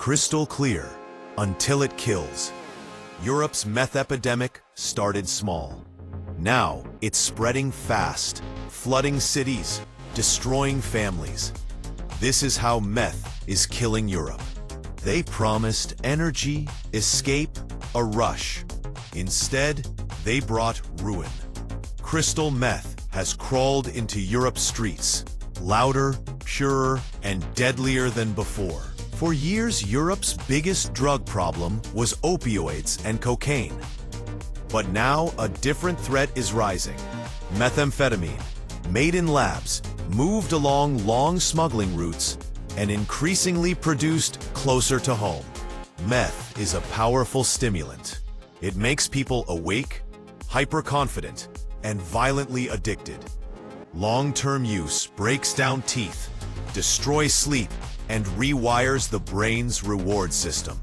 Crystal clear, until it kills. Europe's meth epidemic started small. Now, it's spreading fast, flooding cities, destroying families. This is how meth is killing Europe. They promised energy, escape, a rush. Instead, they brought ruin. Crystal meth has crawled into Europe's streets, louder, purer, and deadlier than before. For years, Europe's biggest drug problem was opioids and cocaine. But now, a different threat is rising. Methamphetamine, made in labs, moved along long smuggling routes, and increasingly produced closer to home. Meth is a powerful stimulant. It makes people awake, hyperconfident, and violently addicted. Long-term use breaks down teeth, destroys sleep, and rewires the brain's reward system.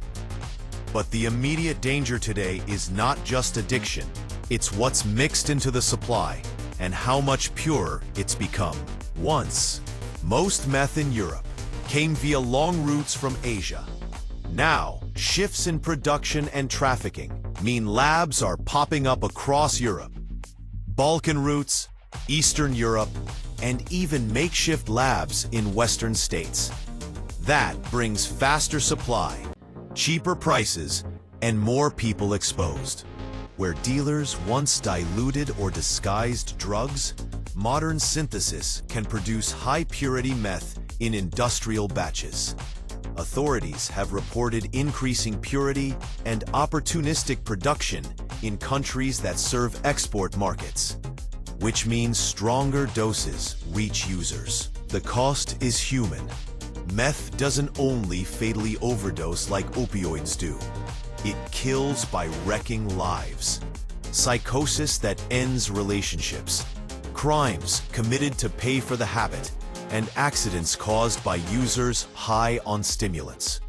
But the immediate danger today is not just addiction. It's what's mixed into the supply and how much purer it's become. Once, most meth in Europe came via long routes from Asia. Now, shifts in production and trafficking mean labs are popping up across Europe. Balkan routes, Eastern Europe, and even makeshift labs in Western states. That brings faster supply, cheaper prices, and more people exposed. Where dealers once diluted or disguised drugs, modern synthesis can produce high-purity meth in industrial batches. Authorities have reported increasing purity and opportunistic production in countries that serve export markets, which means stronger doses reach users. The cost is human. Meth doesn't only fatally overdose like opioids do. It kills by wrecking lives. Psychosis that ends relationships. Crimes committed to pay for the habit, and accidents caused by users high on stimulants.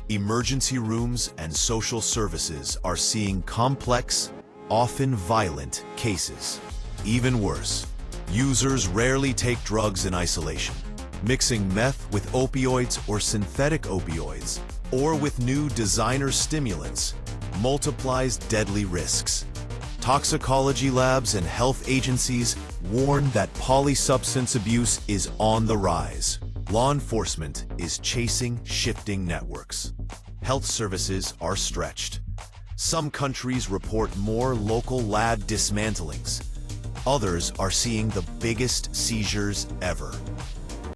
Emergency rooms and social services are seeing complex, often violent cases. Even worse, users rarely take drugs in isolation. Mixing meth with opioids or synthetic opioids, or with new designer stimulants, multiplies deadly risks. Toxicology labs and health agencies warn that polysubstance abuse is on the rise. Law enforcement is chasing shifting networks. Health services are stretched. Some countries report more local lab dismantlings. Others are seeing the biggest seizures ever.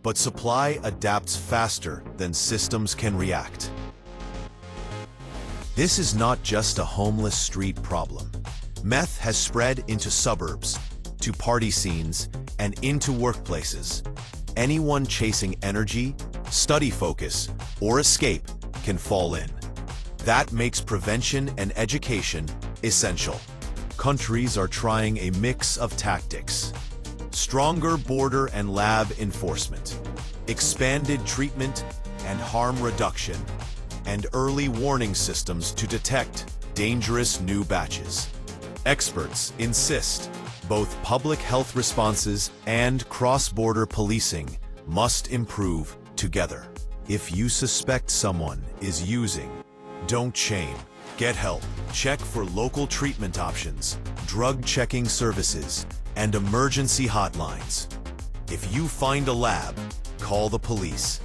But supply adapts faster than systems can react. This is not just a homeless street problem. Meth has spread into suburbs, to party scenes, and into workplaces. Anyone chasing energy, study focus, or escape can fall in. That makes prevention and education essential. Countries are trying a mix of tactics. Stronger border and lab enforcement, expanded treatment and harm reduction, and early warning systems to detect dangerous new batches. Experts insist both public health responses and cross-border policing must improve together. If you suspect someone is using, don't shame. Get help. Check for local treatment options, drug checking services, and emergency hotlines. If you find a lab, call the police.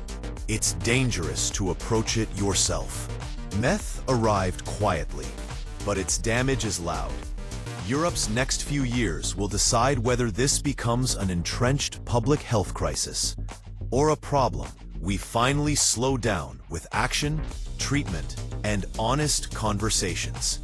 It's dangerous to approach it yourself. Meth arrived quietly, but its damage is loud. Europe's next few years will decide whether this becomes an entrenched public health crisis or a problem we finally slow down with action, treatment, and honest conversations.